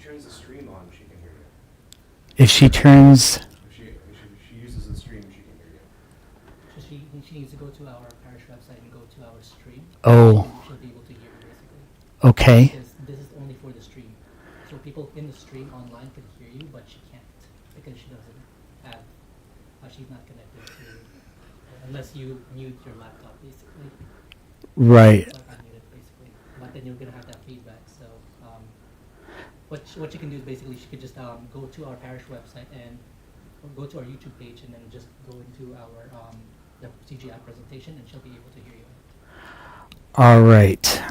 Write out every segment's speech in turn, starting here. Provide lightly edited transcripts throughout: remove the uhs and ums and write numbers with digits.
turns the stream on, she can hear you. If she turns... If she uses the stream, she can hear you. So she needs to go to our parish website and go to our stream. Oh. She'll be able to hear you basically. Okay. Because this is only for the stream. So people in the stream online can hear you, but she can't because she doesn't have, she's not connected to, unless you mute your laptop basically. Right. Unmute it basically. But then you're gonna have that feedback. So what you can do is basically she could just go to our parish website and go to our YouTube page and then just go into our the CJI presentation and she'll be able to hear you. All right.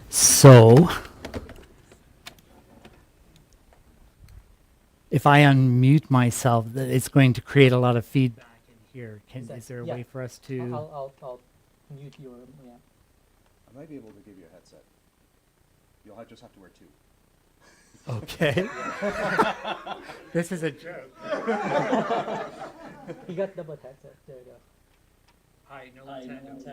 So if I unmute myself, it's going to create a lot of feedback in here. Is there a way for us to... I'll mute your, yeah. I might be able to give you a headset. You'll just have to wear two. Okay. This is a joke. You got double headset. There you go. Hi, Noluthando.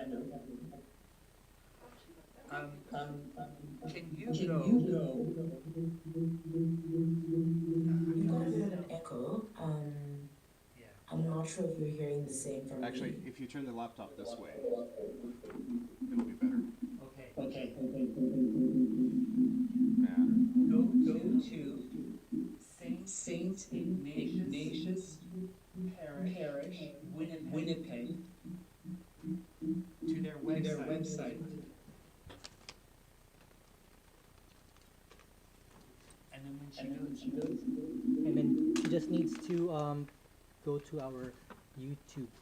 Can you go? You got a bit of an echo. Yeah. I'm not sure if you're hearing the same from Actually, me. if you turn the laptop this way, it'll be better. Okay. Yeah. Go to Saint Ignatius Parish, Winnipeg. To their website. And then when she goes, And then she just needs to go to our YouTube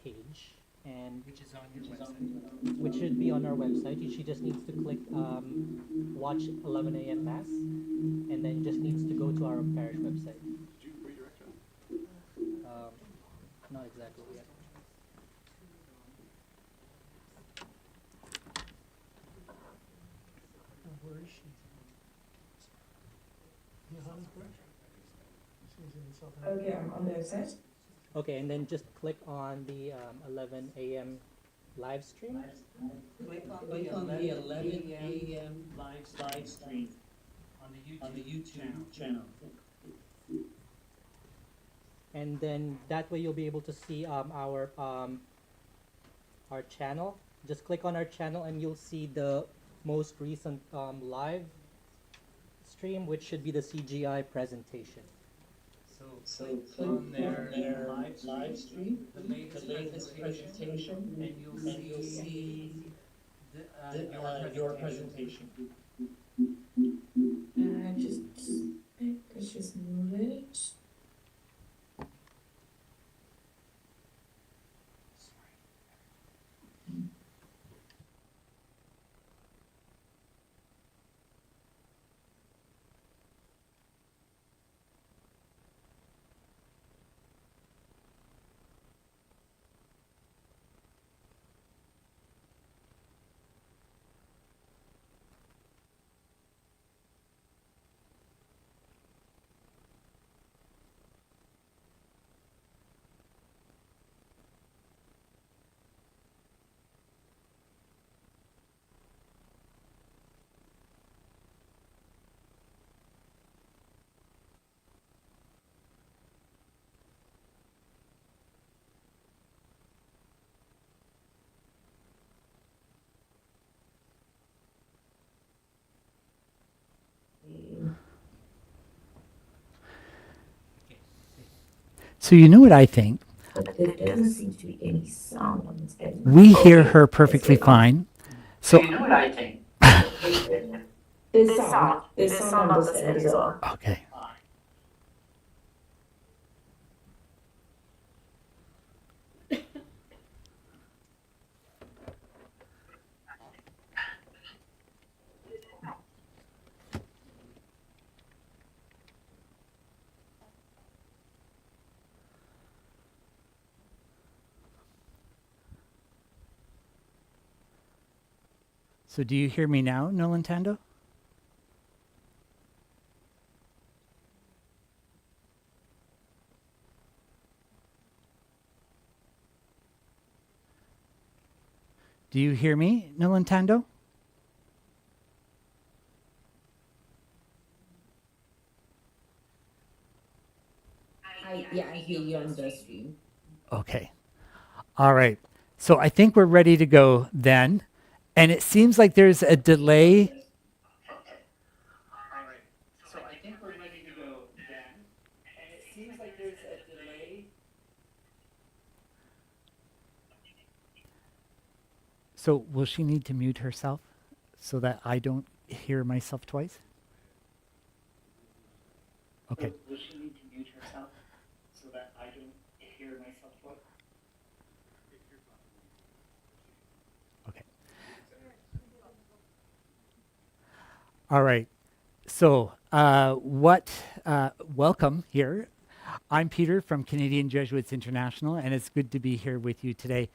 page, and which is on your website. which should be on our website. She just needs to click watch 11 a.m. Mass, and then just needs to go to our parish website. Did you redirect her? Not exactly yet. Where is she? Johannesburg? She's in South Africa. Okay, I'm on the website. Okay, and then just click on the 11 a.m. live stream. Click on the 11 a.m. live stream on the YouTube channel. And then that way you'll be able to see our channel. Just click on our channel and you'll see the most recent live stream, which should be the CGI presentation. So click on their live stream, the latest presentation, and you'll see your presentation. Let's just move it. So you know what I think? But there doesn't seem to be any sound on this end. We hear her perfectly fine. So You know what I think? There's sound on this end as well. okay. So do you hear me now, Noluthando? Do you hear me, Noluthando? Yeah, I hear you on the stream. Okay. All right. So I think we're ready to go then. And it seems like there's a delay. All right. So I think we're ready to go then. And it seems like there's a delay. So will she need to mute herself so that I don't hear myself twice? Okay. Will she need to mute herself so that I don't hear myself twice? Okay. All right. So, welcome here. I'm Peter from Canadian Jesuits International, and it's good to be here with you today.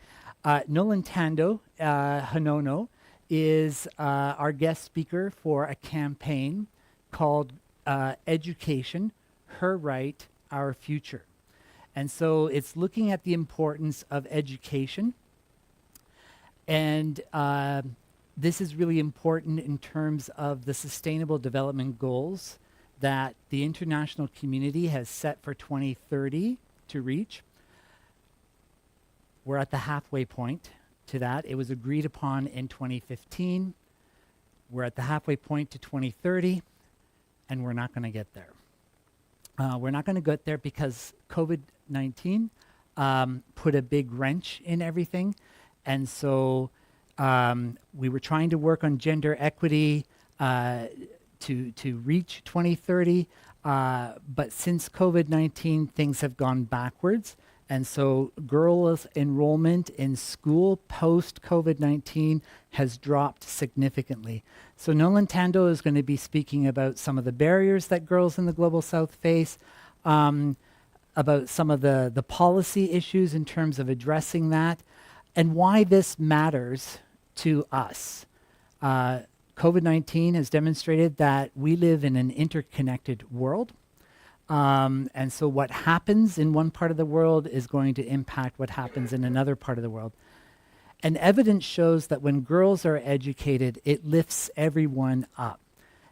Noluthando, Honono, is our guest speaker for a campaign called Education, Her Right, Our Future. And so it's looking at the importance of education. And this is really important in terms of the Sustainable Development Goals that the international community has set for 2030 to reach. We're at the halfway point to that. It was agreed upon in 2015. We're at the halfway point to 2030, and we're not going to get there. We're not going to get there because COVID-19 put a big wrench in everything. And so we were trying to work on gender equity to reach 2030. But since COVID-19, things have gone backwards. And so girls' enrollment in school post-COVID-19 has dropped significantly. So Noluthando is going to be speaking about some of the barriers that girls in the Global South face, about some of the policy issues in terms of addressing that, and why this matters to us. COVID-19 has demonstrated that we live in an interconnected world. And so what happens in one part of the world is going to impact what happens in another part of the world. And evidence shows that when girls are educated, it lifts everyone up.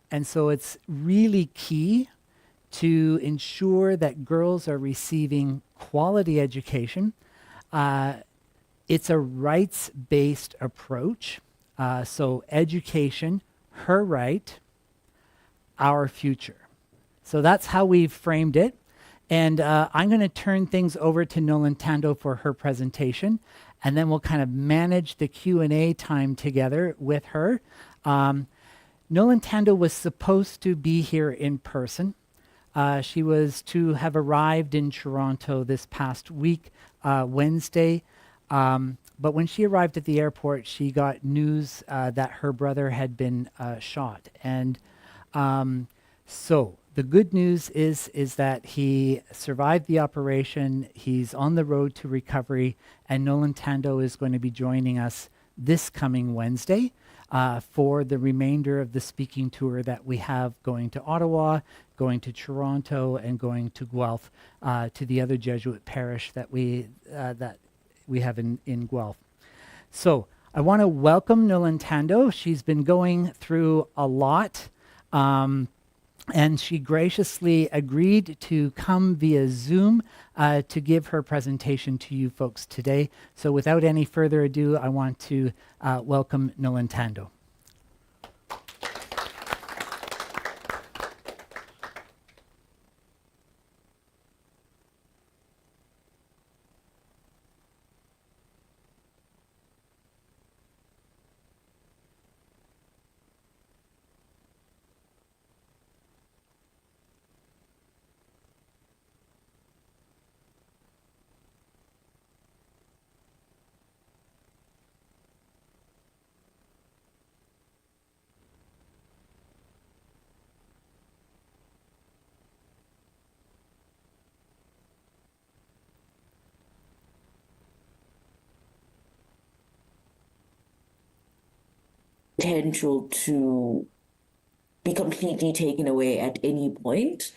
And so it's really key to ensure that girls are receiving quality education. It's a rights-based approach. So education, her right, our future. So that's how we've framed it. And I'm going to turn things over to Noluthando for her presentation. And then we'll kind of manage the Q&A time together with her. Noluthando was supposed to be here in person. She was to have arrived in Toronto this past week, Wednesday. But when she arrived at the airport, she got news that her brother had been shot. And so the good news is that he survived the operation. He's on the road to recovery, and Noluthando is going to be joining us this coming Wednesday for the remainder of the speaking tour that we have, going to Ottawa, going to Toronto, and going to Guelph, to the other Jesuit parish that we have in Guelph. So I want to welcome Noluthando. She's been going through a lot. And she graciously agreed to come via Zoom to give her presentation to you folks today. So without any further ado, I want to welcome Noluthando. Potential to be completely taken away at any point.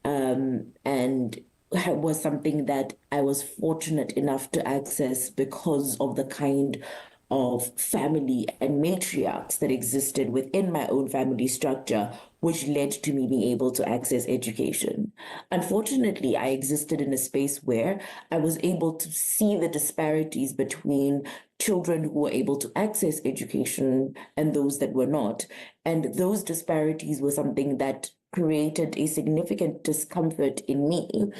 And was something that I was fortunate enough to access because of the kind of family and matriarchs that existed within my own family structure, which led to me being able to access education. Unfortunately, I existed in a space where I was able to see the disparities between children who were able to access education and those that were not. And those disparities were something that created a significant discomfort in me.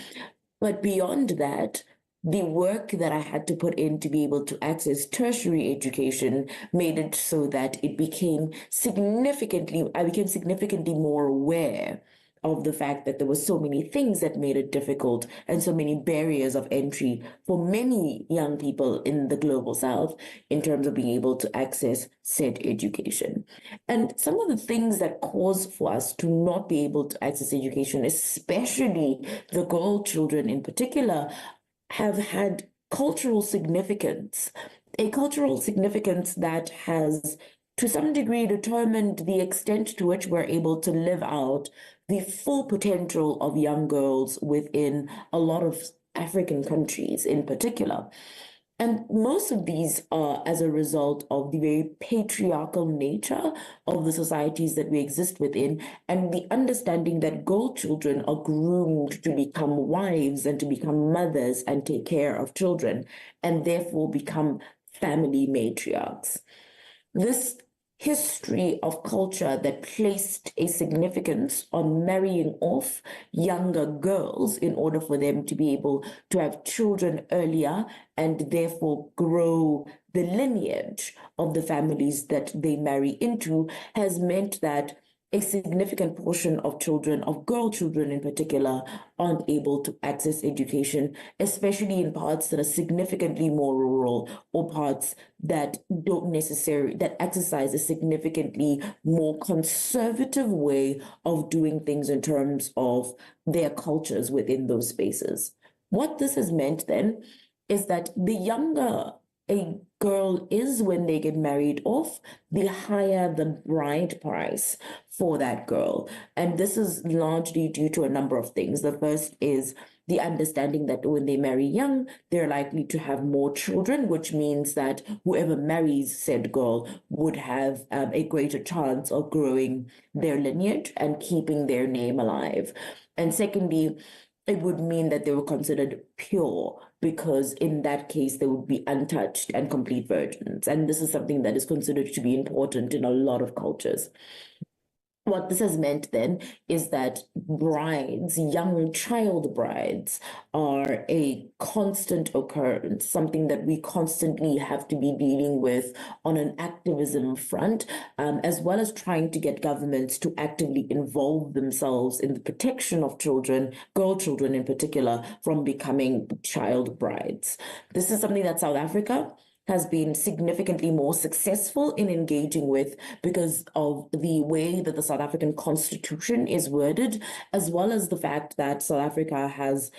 But beyond that, the work that I had to put in to be able to access tertiary education made it so that I became significantly more aware of the fact that there were so many things that made it difficult and so many barriers of entry for many young people in the global south in terms of being able to access said education. And some of the things that cause for us to not be able to access education, especially the girl children in particular, have had cultural significance, a cultural significance that has to some degree determined the extent to which we're able to live out the full potential of young girls within a lot of African countries in particular. And most of these are as a result of the very patriarchal nature of the societies that we exist within, and the understanding that girl children are groomed to become wives and to become mothers and take care of children, and therefore become family matriarchs. This history of culture that placed a significance on marrying off younger girls in order for them to be able to have children earlier and therefore grow the lineage of the families that they marry into has meant that a significant portion of children, of girl children in particular, aren't able to access education, especially in parts that are significantly more rural or parts that that exercise a significantly more conservative way of doing things in terms of their cultures within those spaces. What this has meant then is that the younger a girl is when they get married off, the higher the bride price for that girl. And this is largely due to a number of things. The first is the understanding that when they marry young, they're likely to have more children, which means that whoever marries said girl would have a greater chance of growing their lineage and keeping their name alive. And secondly, it would mean that they were considered pure because in that case they would be untouched and complete virgins. And this is something that is considered to be important in a lot of cultures. What this has meant then is that brides, young child brides, are a constant occurrence, something that we constantly have to be dealing with on an activism front, as well as trying to get governments to actively involve themselves in the protection of children, girl children in particular, from becoming child brides. This is something that South Africa has been significantly more successful in engaging with because of the way that the South African Constitution is worded, as well as the fact that South Africa has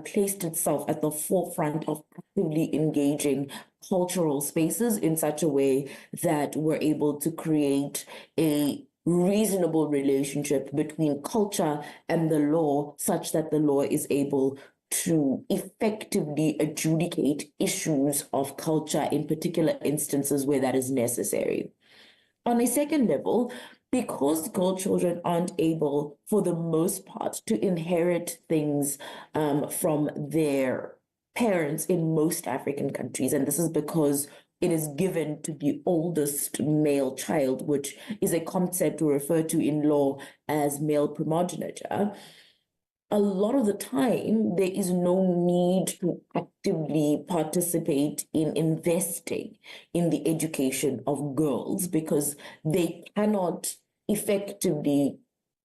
placed itself at the forefront of actively engaging cultural spaces in such a way that we're able to create a reasonable relationship between culture and the law, such that the law is able to effectively adjudicate issues of culture in particular instances where that is necessary. On a second level, because girl children aren't able, for the most part, to inherit things from their parents in most African countries, and this is because it is given to the oldest male child, which is a concept referred to in law as male primogeniture. A lot of the time, there is no need to actively participate in investing in the education of girls because they cannot effectively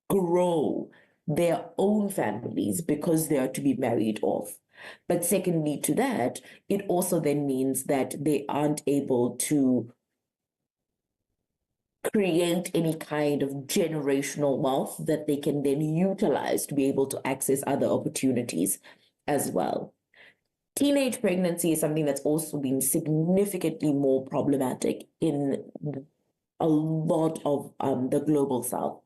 grow their own families because they are to be married off. But secondly to that, it also then means that they aren't able to create any kind of generational wealth that they can then utilize to be able to access other opportunities as well. Teenage pregnancy is something that's also been significantly more problematic in a lot of the global south.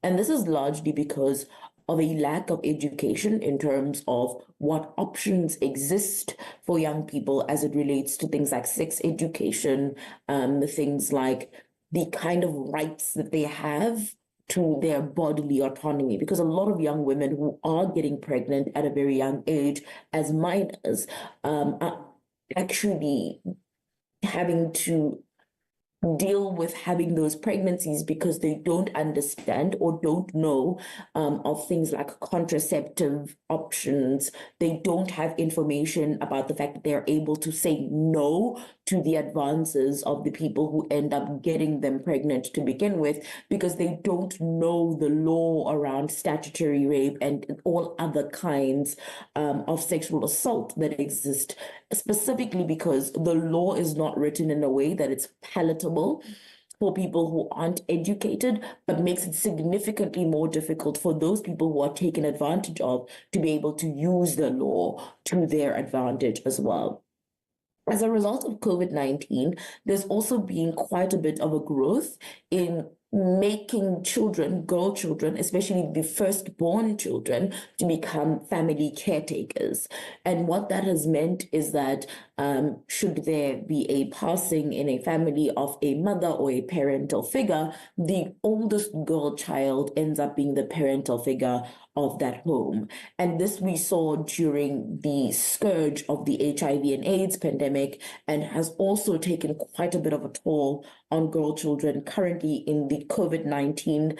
And this is largely because of a lack of education in terms of what options exist for young people as it relates to things like sex education, things like the kind of rights that they have to their bodily autonomy, because a lot of young women who are getting pregnant at a very young age as minors are actually having to deal with having those pregnancies because they don't understand or don't know of things like contraceptive options. They don't have information about the fact that they're able to say no to the advances of the people who end up getting them pregnant to begin with, because they don't know the law around statutory rape and all other kinds of sexual assault that exist, specifically because the law is not written in a way that it's palatable for people who aren't educated, but makes it significantly more difficult for those people who are taken advantage of to be able to use the law to their advantage as well. As a result of COVID-19, there's also been quite a bit of a growth in making children, girl children, especially the firstborn children, to become family caretakers. And what that has meant is that should there be a passing in a family of a mother or a parental figure, the oldest girl child ends up being the parental figure of that home. And this we saw during the scourge of the HIV and AIDS pandemic, and has also taken quite a bit of a toll on girl children currently in the COVID-19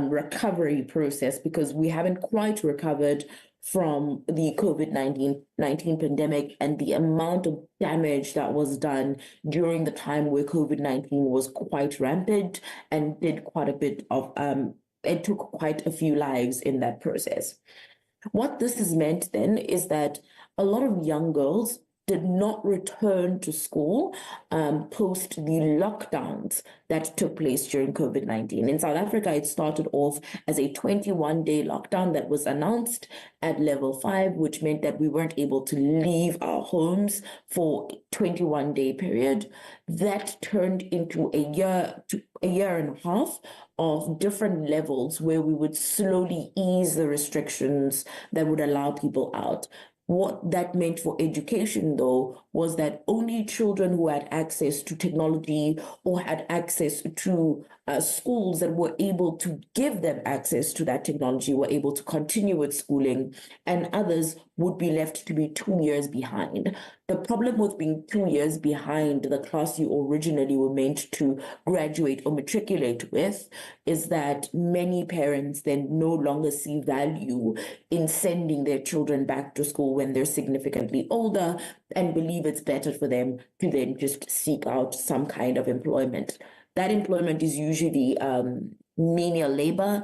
recovery process, because we haven't quite recovered from the COVID-19 pandemic and the amount of damage that was done during the time where COVID-19 was quite rampant and did quite a bit of it took quite a few lives in that process. What this has meant then is that a lot of young girls did not return to school post the lockdowns that took place during COVID-19. In South Africa, it started off as a 21-day lockdown that was announced at level 5, which meant that we weren't able to leave our homes for a 21-day period. That turned into a year and a half of different levels where we would slowly ease the restrictions that would allow people out. What that meant for education, though, was that only children who had access to technology or had access to schools that were able to give them access to that technology were able to continue with schooling, and others would be left to be 2 years behind. The problem with being 2 years behind the class you originally were meant to graduate or matriculate with is that many parents then no longer see value in sending their children back to school when they're significantly older, and believe it's better for them to then just seek out some kind of employment. That employment is usually menial labor,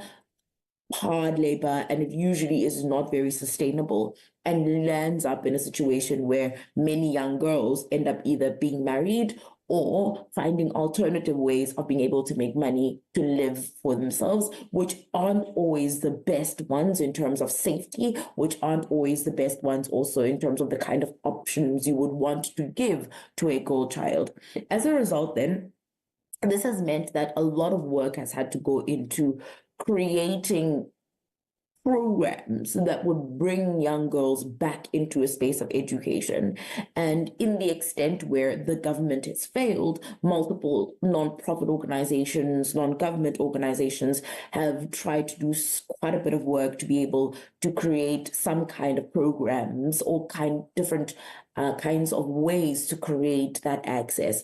hard labor, and it usually is not very sustainable and lands up in a situation where many young girls end up either being married or finding alternative ways of being able to make money to live for themselves, which aren't always the best ones in terms of safety, which aren't always the best ones also in terms of the kind of options you would want to give to a girl child. As a result, then, this has meant that a lot of work has had to go into creating programs that would bring young girls back into a space of education. And in the extent where the government has failed, multiple non-profit organizations, non-government organizations have tried to do quite a bit of work to be able to create some kind of programs or different kinds of ways to create that access.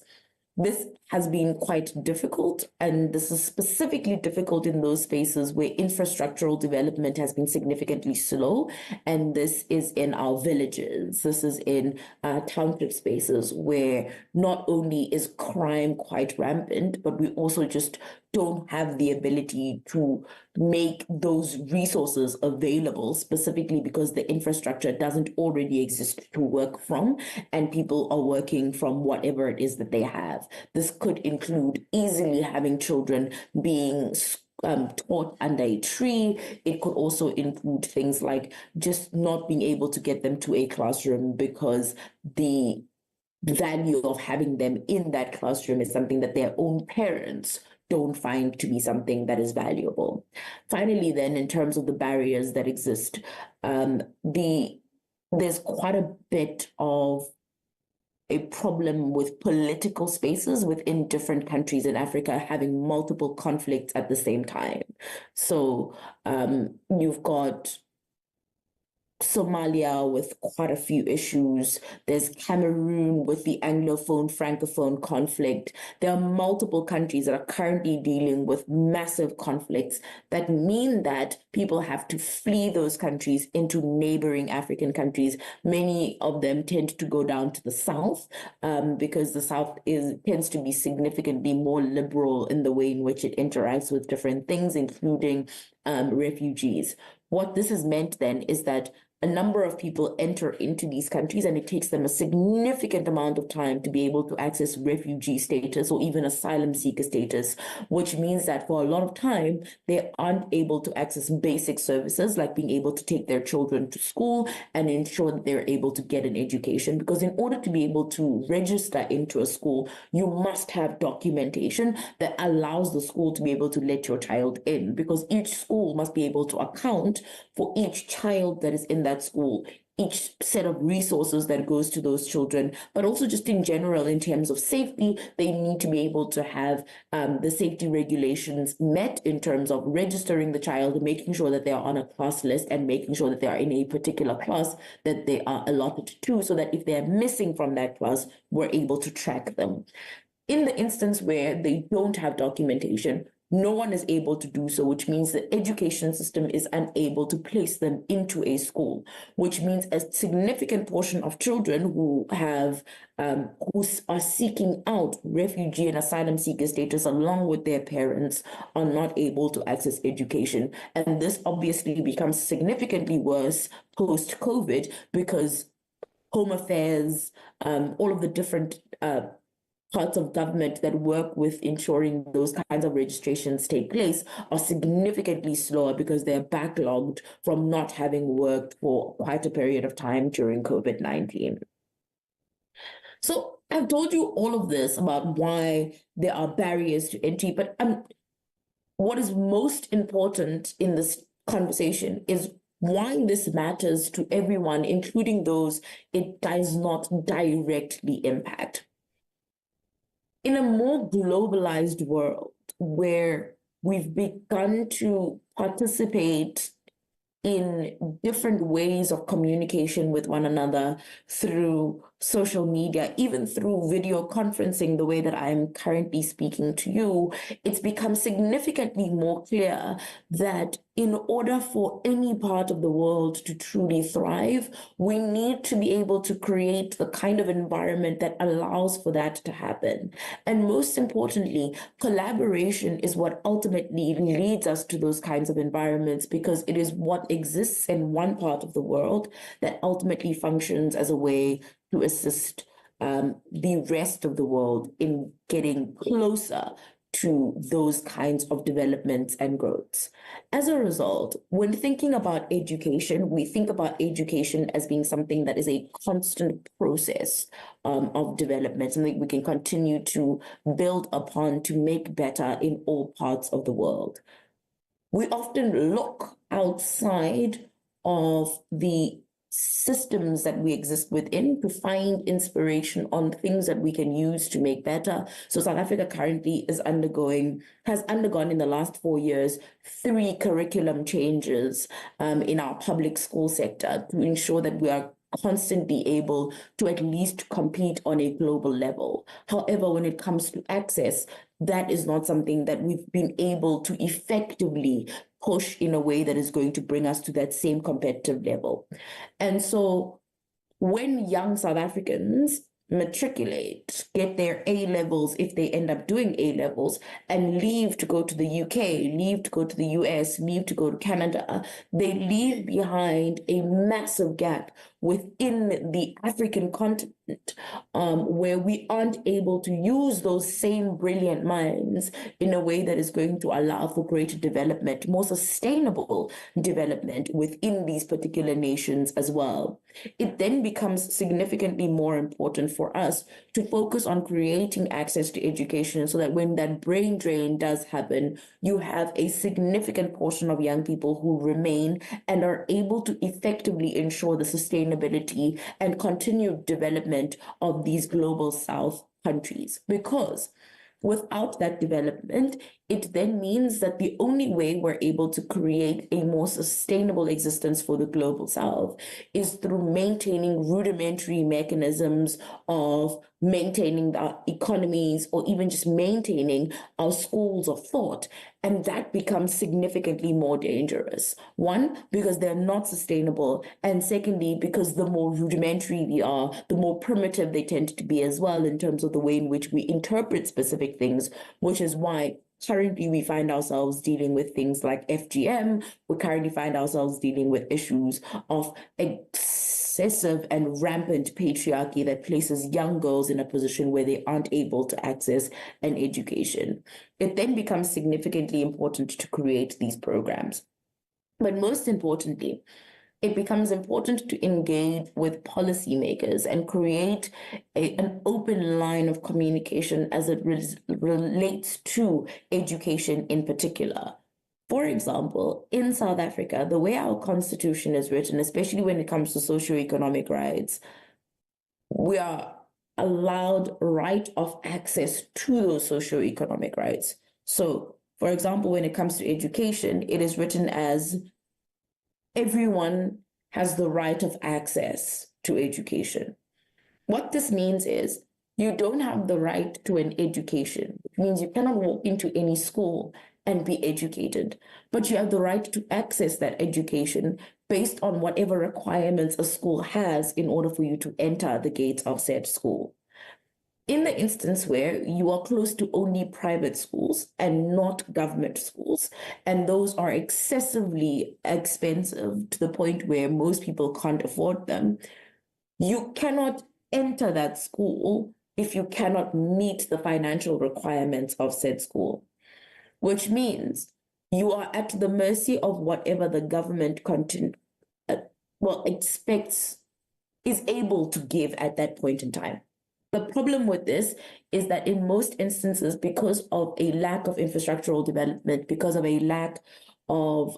This has been quite difficult, and this is specifically difficult in those spaces where infrastructural development has been significantly slow, and this is in our villages. This is in township spaces where not only is crime quite rampant, but we also just don't have the ability to make those resources available, specifically because the infrastructure doesn't already exist to work from, and people are working from whatever it is that they have. This could include easily having children being taught under a tree. It could also include things like just not being able to get them to a classroom because the value of having them in that classroom is something that their own parents don't find to be something that is valuable. Finally, then, in terms of the barriers that exist, there's quite a bit of a problem with political spaces within different countries in Africa having multiple conflicts at the same time. So you've got Somalia with quite a few issues. There's Cameroon with the Anglophone, Francophone conflict. There are multiple countries that are currently dealing with massive conflicts that mean that people have to flee those countries into neighboring African countries. Many of them tend to go down to the south because the south tends to be significantly more liberal in the way in which it interacts with different things, including refugees. What this has meant then is that a number of people enter into these countries and it takes them a significant amount of time to be able to access refugee status or even asylum seeker status, which means that for a lot of time, they aren't able to access basic services like being able to take their children to school and ensure that they're able to get an education. Because in order to be able to register into a school, you must have documentation that allows the school to be able to let your child in, because each school must be able to account for each child that is in that school, each set of resources that goes to those children, but also just in general, in terms of safety, they need to be able to have the safety regulations met in terms of registering the child and making sure that they are on a class list and making sure that they are in a particular class that they are allotted to, so that if they are missing from that class, we're able to track them. In the instance where they don't have documentation, no one is able to do so, which means the education system is unable to place them into a school, which means a significant portion of children who have who are seeking out refugee and asylum seeker status along with their parents are not able to access education. And this obviously becomes significantly worse post-COVID because Home Affairs, all of the different parts of government that work with ensuring those kinds of registrations take place are significantly slower because they're backlogged from not having worked for quite a period of time during COVID-19. So I've told you all of this about why there are barriers to entry, but what is most important in this conversation is why this matters to everyone, including those it does not directly impact. In a more globalized world where we've begun to participate in different ways of communication with one another through social media, even through video conferencing, the way that I'm currently speaking to you, it's become significantly more clear that in order for any part of the world to truly thrive, we need to be able to create the kind of environment that allows for that to happen. And most importantly, collaboration is what ultimately leads us to those kinds of environments, because it is what exists in one part of the world that ultimately functions as a way to assist the rest of the world in getting closer to those kinds of developments and growths. As a result, when thinking about education, we think about education as being something that is a constant process of development, something we can continue to build upon to make better in all parts of the world. We often look outside of the systems that we exist within to find inspiration on things that we can use to make better. So South Africa currently has undergone in the last 4 years 3 curriculum changes in our public school sector to ensure that we are constantly able to at least compete on a global level. However, when it comes to access, that is not something that we've been able to effectively push in a way that is going to bring us to that same competitive level. And so when young South Africans matriculate, get their A levels, if they end up doing A levels, and leave to go to the UK, leave to go to the US, leave to go to Canada, they leave behind a massive gap within the African continent, where we aren't able to use those same brilliant minds in a way that is going to allow for greater development, more sustainable development within these particular nations as well. It then becomes significantly more important for us to focus on creating access to education so that when that brain drain does happen, you have a significant portion of young people who remain and are able to effectively ensure the sustainability sustainability and continued development of these global South countries. Because without that development, it then means that the only way we're able to create a more sustainable existence for the global South is through maintaining rudimentary mechanisms of maintaining our economies or even just maintaining our schools of thought. And that becomes significantly more dangerous. One, because they're not sustainable. And secondly, because the more rudimentary they are, the more primitive they tend to be as well in terms of the way in which we interpret specific things, which is why currently we find ourselves dealing with things like FGM. We currently find ourselves dealing with issues of excessive and rampant patriarchy that places young girls in a position where they aren't able to access an education. It then becomes significantly important to create these programs. But most importantly, it becomes important to engage with policymakers and create an open line of communication as it relates to education in particular. For example, in South Africa, the way our constitution is written, especially when it comes to socioeconomic rights, we are allowed right of access to those socioeconomic rights. So, for example, when it comes to education, it is written as everyone has the right of access to education. What this means is you don't have the right to an education. It means you cannot walk into any school and be educated, but you have the right to access that education based on whatever requirements a school has in order for you to enter the gates of said school. In the instance where you are close to only private schools and not government schools, and those are excessively expensive to the point where most people can't afford them, you cannot enter that school if you cannot meet the financial requirements of said school, which means you are at the mercy of whatever the government expects, is able to give at that point in time. The problem with this is that in most instances, because of a lack of infrastructural development, because of a lack of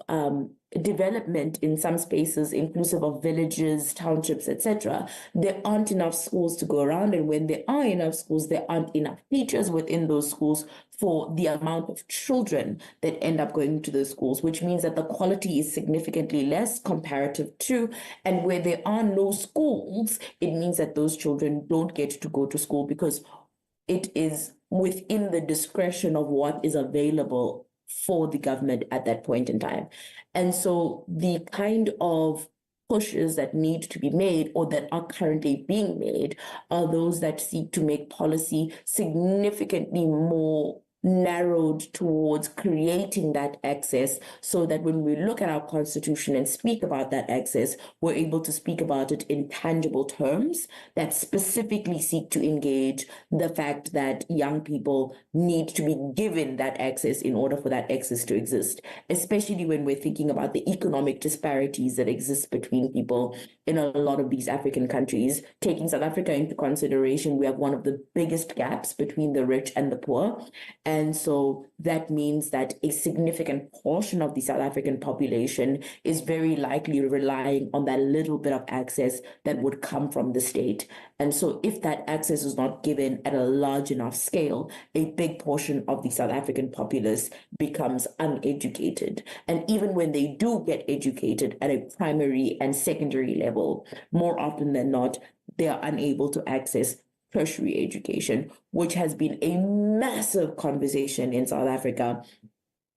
development in some spaces, inclusive of villages, townships, etc., there aren't enough schools to go around. And when there are enough schools, there aren't enough teachers within those schools for the amount of children that end up going to those schools, which means that the quality is significantly less comparative to, and where there are no schools, it means that those children don't get to go to school because it is within the discretion of what is available for the government at that point in time. And so the kind of pushes that need to be made or that are currently being made are those that seek to make policy significantly more narrowed towards creating that access, so that when we look at our constitution and speak about that access, we're able to speak about it in tangible terms that specifically seek to engage the fact that young people need to be given that access in order for that access to exist, especially when we're thinking about the economic disparities that exist between people in a lot of these African countries. Taking South Africa into consideration, we have one of the biggest gaps between the rich and the poor. And so that means that a significant portion of the South African population is very likely relying on that little bit of access that would come from the state. And so if that access is not given at a large enough scale, a big portion of the South African populace becomes uneducated. And even when they do get educated at a primary and secondary level, more often than not, they are unable to access tertiary education, which has been a massive conversation in South Africa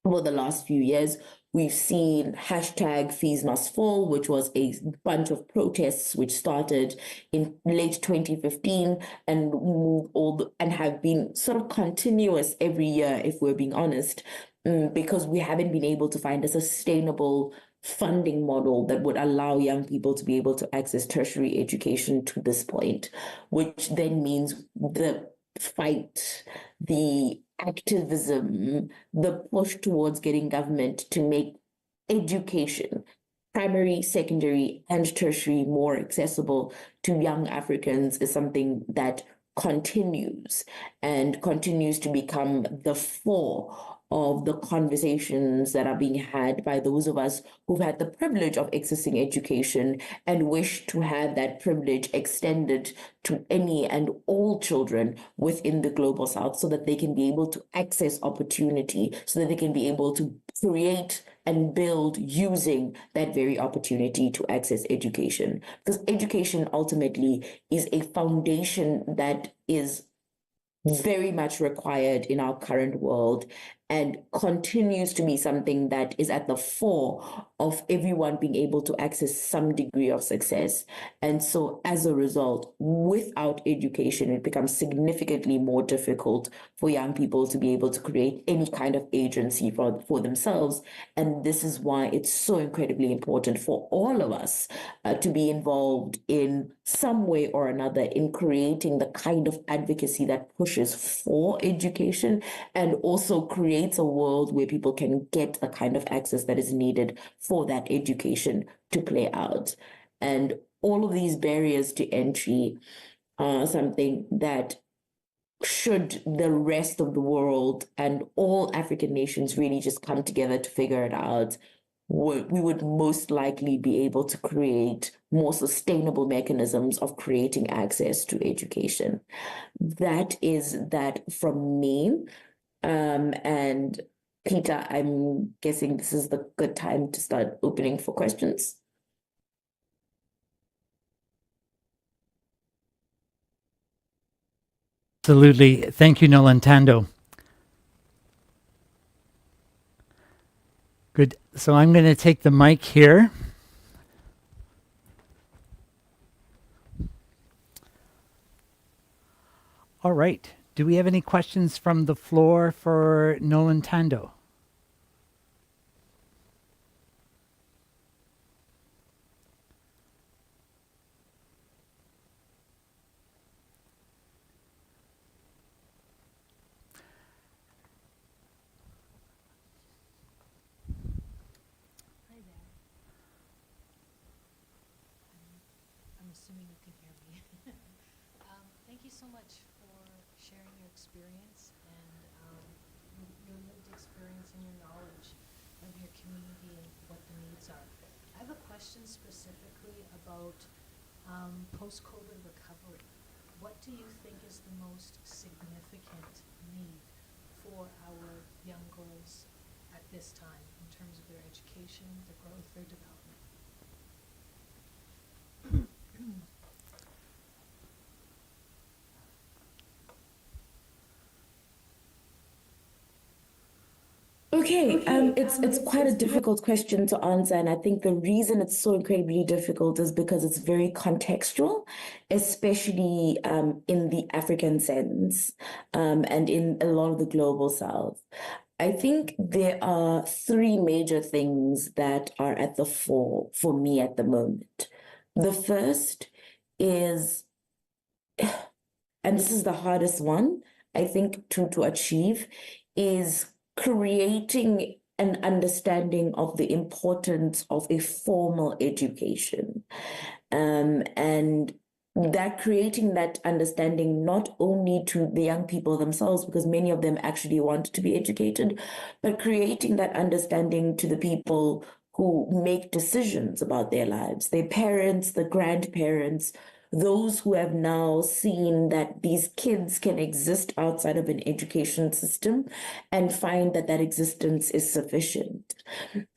over the last few years. We've seen hashtag fees must fall, which was a bunch of protests which started in late 2015 and moved and have been sort of continuous every year, if we're being honest, because we haven't been able to find a sustainable funding model that would allow young people to be able to access tertiary education to this point, which then means the fight, the activism, the push towards getting government to make education, primary, secondary, and tertiary, more accessible to young Africans is something that continues and continues to become the fore of the conversations that are being had by those of us who've had the privilege of accessing education and wish to have that privilege extended to any and all children within the global south, so that they can be able to access opportunity, so that they can be able to create and build using that very opportunity to access education. Because education ultimately is a foundation that is very much required in our current world and continues to be something that is at the fore of everyone being able to access some degree of success. And so as a result, without education, it becomes significantly more difficult for young people to be able to create any kind of agency for themselves. And this is why it's so incredibly important for all of us to be involved in some way or another in creating the kind of advocacy that pushes for education and also creates a world where people can get the kind of access that is needed for that education to play out. And all of these barriers to entry are something that, should the rest of the world and all African nations really just come together to figure it out, we would most likely be able to create more sustainable mechanisms of creating access to education. That is that from me. And Peter, I'm guessing this is the good time to start opening for questions. Absolutely. Thank you, Noluthando. Good. So I'm going to take the mic here. All right. Do we have any questions from the floor for Noluthando? Hi there. I'm assuming you can hear me. Thank you so much for sharing your experience and your lived experience and your knowledge of your community and what the needs are. I have a question specifically about post-COVID recovery. What do you think is the most significant need for our young girls at this time in terms of their education, their growth, their development? Okay, it's quite a difficult question to answer, and I think the reason it's so incredibly difficult is because it's very contextual, especially in the African sense, and in a lot of the global South. I think there are three major things that are at the fore for me at the moment. The first is, and this is the hardest one, I think, to achieve, is creating an understanding of the importance of a formal education. And that creating that understanding not only to the young people themselves, because many of them actually want to be educated, but creating that understanding to the people who make decisions about their lives, their parents, the grandparents, those who have now seen that these kids can exist outside of an education system and find that that existence is sufficient.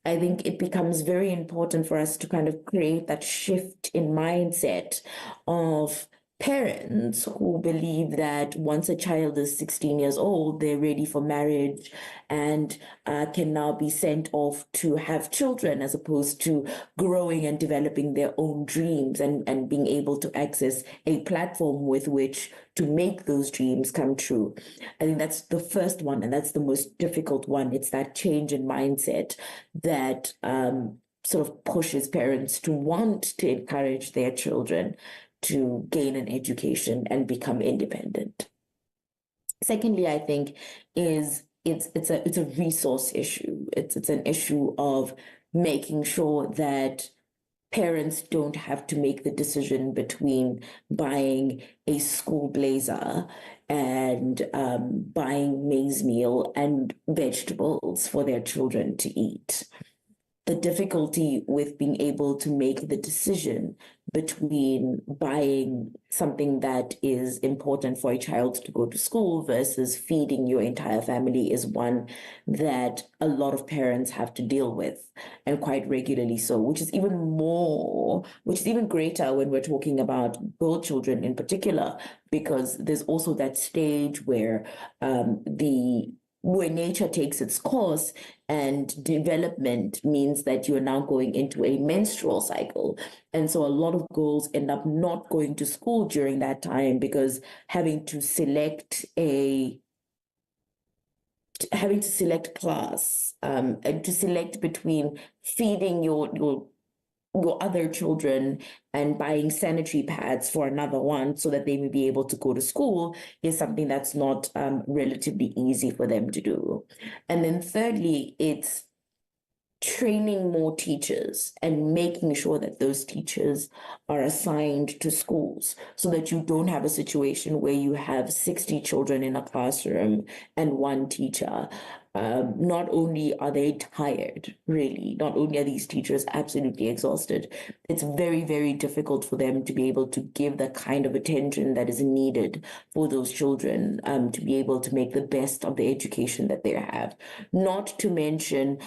I think it becomes very important for us to kind of create that shift in mindset of parents who believe that once a child is 16 years old, they're ready for marriage and can now be sent off to have children, as opposed to growing and developing their own dreams and being able to access a platform with which to make those dreams come true. I think that's the first one, and that's the most difficult one. It's that change in mindset that sort of pushes parents to want to encourage their children to gain an education and become independent. Secondly, I think it's a resource issue. It's an issue of making sure that parents don't have to make the decision between buying a school blazer and buying maize meal and vegetables for their children to eat. The difficulty with being able to make the decision between buying something that is important for a child to go to school versus feeding your entire family is one that a lot of parents have to deal with, and quite regularly so, which is even greater when we're talking about girl children in particular, because there's also that stage where where nature takes its course and development means that you're now going into a menstrual cycle. And so a lot of girls end up not going to school during that time because having to select class and to select between feeding your other children and buying sanitary pads for another one so that they may be able to go to school is something that's not relatively easy for them to do. And then thirdly, it's training more teachers and making sure that those teachers are assigned to schools so that you don't have a situation where you have 60 children in a classroom and one teacher. Not only are they tired, really, not only are these teachers absolutely exhausted, it's very, very difficult for them to be able to give the kind of attention that is needed for those children to be able to make the best of the education that they have. Not to mention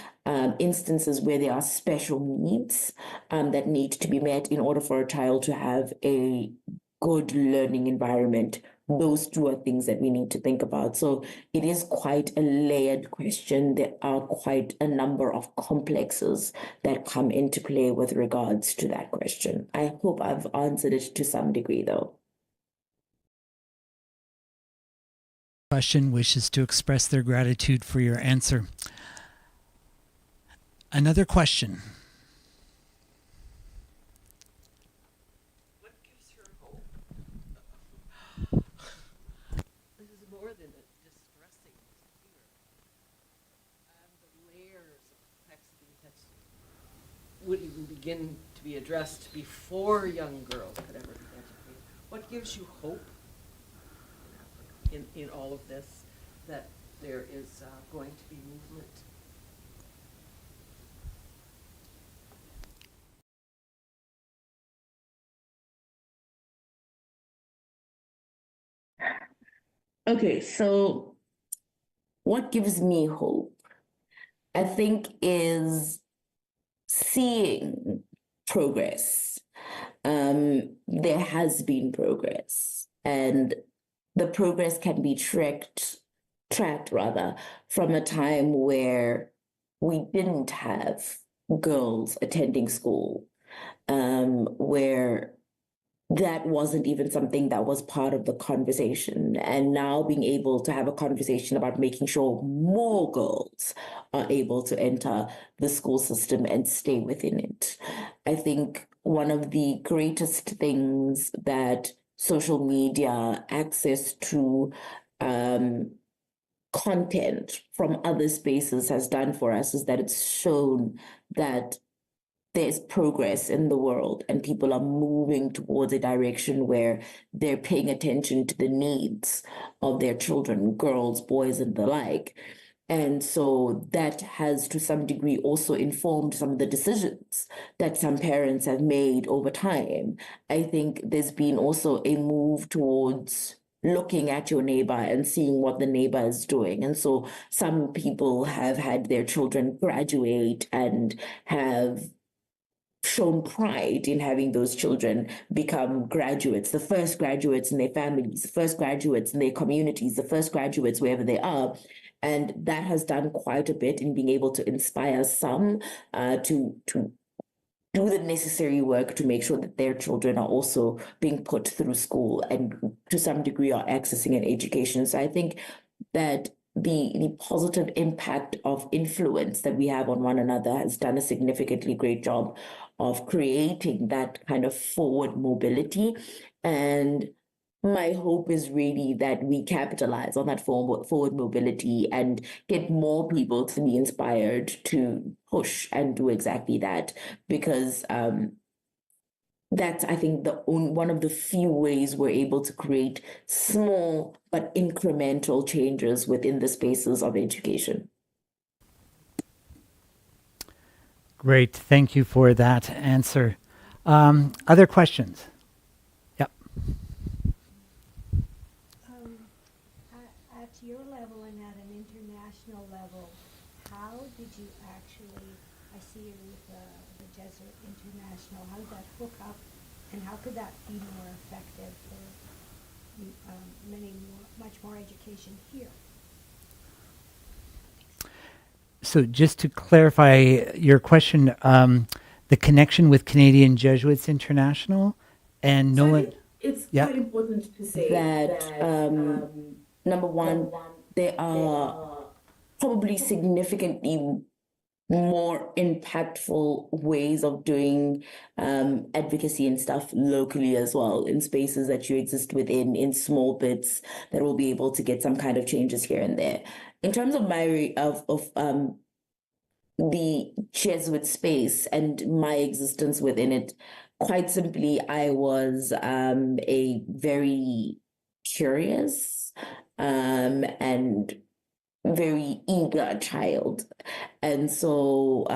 instances where there are special needs that need to be met in order for a child to have a good learning environment. Those two are things that we need to think about. So it is quite a layered question. There are quite a number of complexes that come into play with regards to that question. I hope I've answered it to some degree, though. Question wishes to express their gratitude for your answer. Another question. What gives her hope? This is more than a distressing fear. And the layers of complexity that would even begin to be addressed before young girls could ever be educated. What gives you hope in all of this, that there is going to be movement? Okay, so what gives me hope, I think, is seeing progress. There has been progress, and the progress can be tracked rather from a time where we didn't have girls attending school, where that wasn't even something that was part of the conversation. And now being able to have a conversation about making sure more girls are able to enter the school system and stay within it. I think one of the greatest things that social media, access to content from other spaces has done for us is that it's shown that there's progress in the world and people are moving towards a direction where they're paying attention to the needs of their children, girls, boys, and the like. And so that has to some degree also informed some of the decisions that some parents have made over time. I think there's been also a move towards looking at your neighbor and seeing what the neighbor is doing. And so some people have had their children graduate and have shown pride in having those children become graduates, the first graduates in their families, the first graduates in their communities, the first graduates wherever they are. And that has done quite a bit in being able to inspire some to do the necessary work to make sure that their children are also being put through school and to some degree are accessing an education. So I think that the positive impact of influence that we have on one another has done a significantly great job of creating that kind of forward mobility. And my hope is really that we capitalize on that forward mobility and get more people to be inspired to push and do exactly that. Because that's, I think, one of the few ways we're able to create small but incremental changes within the spaces of education. Great. Thank you for that answer. Other questions? Yep. At your level and at an international level, how did you actually, I see you with the Jesuit International, how did that hook up and how could that be more effective for much more education here? So just to clarify your question, the connection with Canadian Jesuits International and So I Nolan. think it's Yeah. quite important to say that, number one, there are probably significantly more impactful ways of doing advocacy and stuff locally as well, in spaces that you exist within, in small bits that will be able to get some kind of changes here and there. In terms of the Jesuit space and my existence within it, quite simply, I was a very curious and very eager child. And so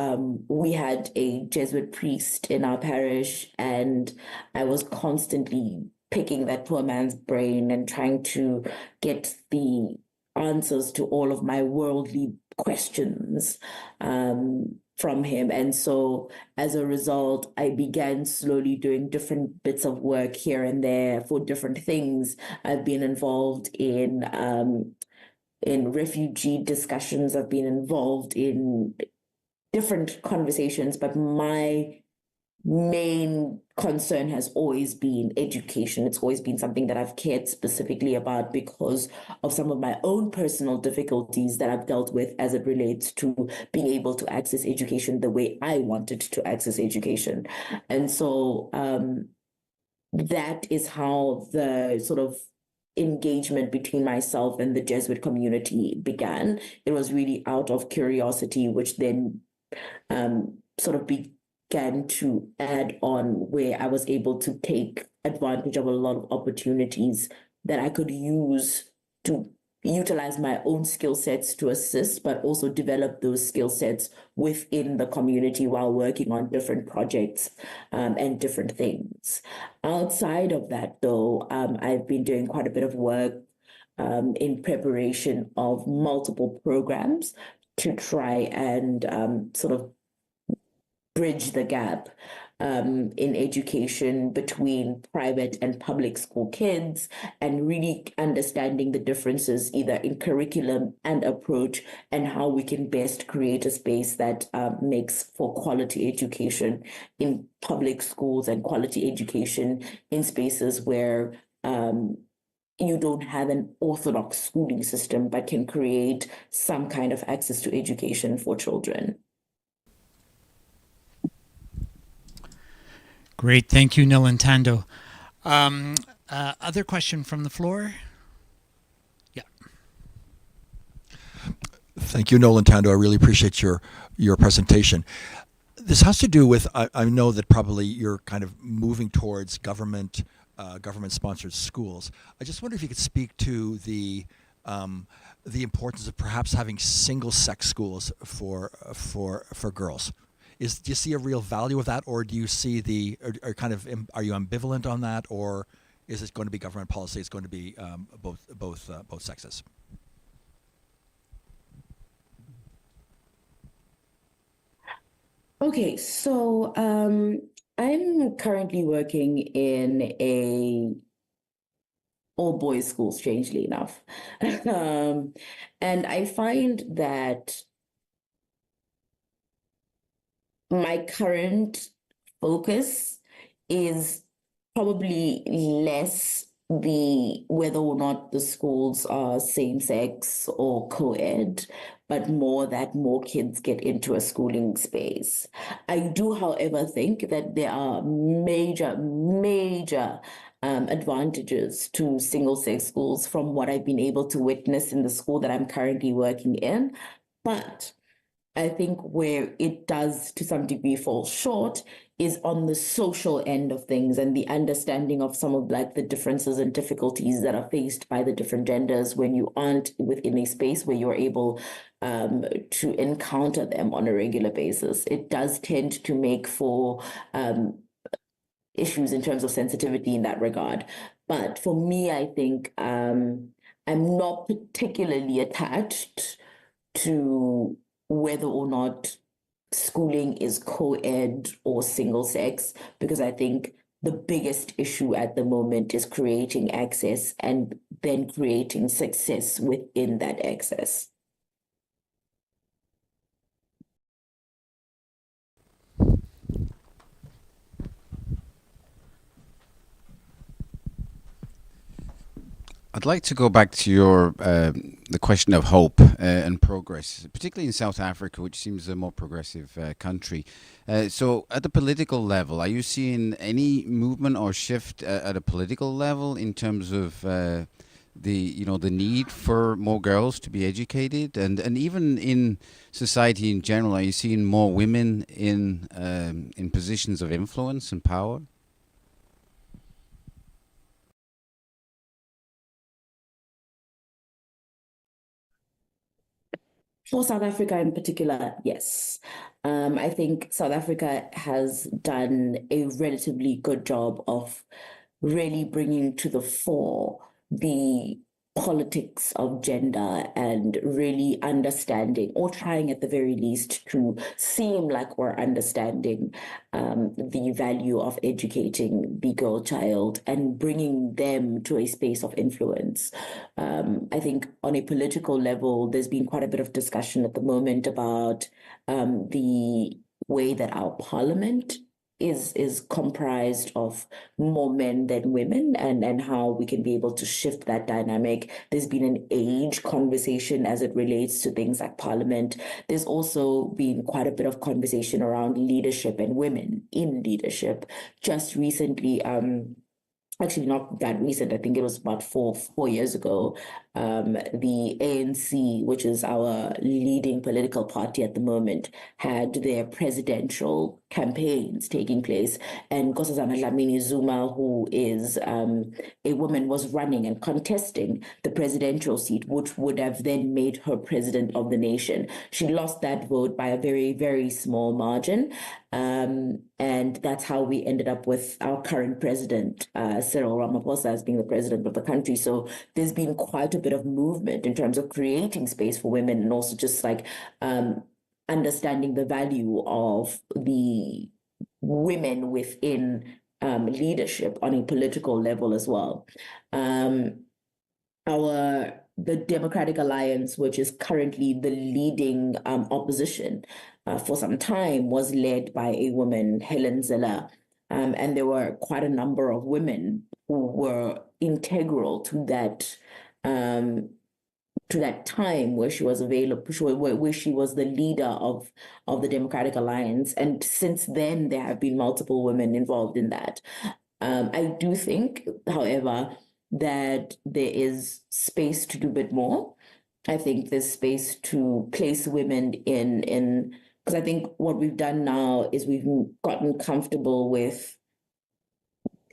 we had a Jesuit priest in our parish, and I was constantly picking that poor man's brain and trying to get the answers to all of my worldly questions from him. And so as a result, I began slowly doing different bits of work here and there for different things. I've been involved in refugee discussions. I've been involved in different conversations, but my main concern has always been education. It's always been something that I've cared specifically about because of some of my own personal difficulties that I've dealt with as it relates to being able to access education the way I wanted to access education. And so that is how the sort of engagement between myself and the Jesuit community began. It was really out of curiosity, which then sort of began to add on, where I was able to take advantage of a lot of opportunities that I could use to utilize my own skill sets to assist, but also develop those skill sets within the community while working on different projects and different things. Outside of that, though, I've been doing quite a bit of work in preparation of multiple programs to try and sort of bridge the gap in education between private and public school kids, and really understanding the differences either in curriculum and approach, and how we can best create a space that makes for quality education in public schools and quality education in spaces where you don't have an orthodox schooling system, but can create some kind of access to education for children. Great. Thank you, Noluthando. Other question from the floor? Yeah. Thank you, Noluthando. I really appreciate your presentation. This has to do with, I know that probably you're kind of moving towards government-sponsored schools. I just wonder if you could speak to the importance of perhaps having single-sex schools for girls. Do you see a real value of that, or do you see are you ambivalent on that, or is it going to be government policy? It's going to be both sexes. Okay, so I'm currently working in a all-boys school, strangely enough, and I find that my current focus is probably less whether or not the schools are same-sex or co-ed, but more that more kids get into a schooling space. I do, however, think that there are major advantages to single-sex schools from what I've been able to witness in the school that I'm currently working in. But I think where it does to some degree fall short is on the social end of things and the understanding of some of like the differences and difficulties that are faced by the different genders when you aren't within a space where you're able to encounter them on a regular basis. It does tend to make for issues in terms of sensitivity in that regard. But for me, I think I'm not particularly attached to whether or not schooling is co-ed or single sex, because I think the biggest issue at the moment is creating access and then creating success within that access. I'd like to go back to your the question of hope and progress, particularly in South Africa, which seems a more progressive country. So, at the political level, are you seeing any movement or shift at a political level in terms of the need for more girls to be educated, and even in society in general, are you seeing more women in positions of influence and power? For South Africa in particular, yes. I think South Africa has done a relatively good job of really bringing to the fore the politics of gender and really understanding, or trying at the very least to seem like we're understanding the value of educating the girl child and bringing them to a space of influence. I think on a political level, there's been quite a bit of discussion at the moment about the way that our parliament is comprised of more men than women, and how we can be able to shift that dynamic. There's been an age conversation as it relates to things like parliament. There's also been quite a bit of conversation around leadership and women in leadership. Just recently, actually not that recent, I think it was about four years ago, the ANC, which is our leading political party at the moment, had their presidential campaigns taking place, and Nkosazana Dlamini Zuma, who is a woman, was running and contesting the presidential seat, which would have then made her president of the nation. She lost that vote by a very, very small margin. And that's how we ended up with our current president, Cyril Ramaphosa, as being the president of the country. So there's been quite a bit of movement in terms of creating space for women, and also just like understanding the value of the women within leadership on a political level as well. The Democratic Alliance, which is currently the leading opposition for some time, was led by a woman, Helen Ziller. And there were quite a number of women who were integral to that time where she was available, where she was the leader of the Democratic Alliance. And since then, there have been multiple women involved in that. I do think, however, that there is space to do a bit more. I think there's space to place women in because I think what we've done now is we've gotten comfortable with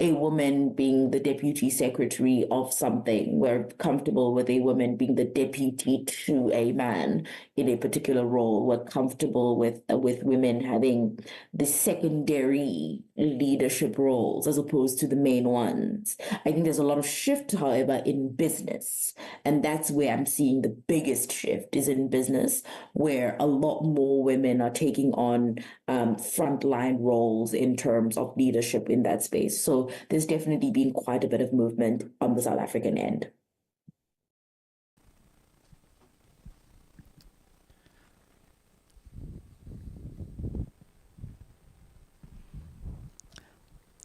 a woman being the deputy secretary of something. We're comfortable with a woman being the deputy to a man in a particular role. We're comfortable with women having the secondary leadership roles as opposed to the main ones. I think there's a lot of shift, however, in business. And that's where I'm seeing the biggest shift is in business, where a lot more women are taking on frontline roles in terms of leadership in that space. So there's definitely been quite a bit of movement on the South African end.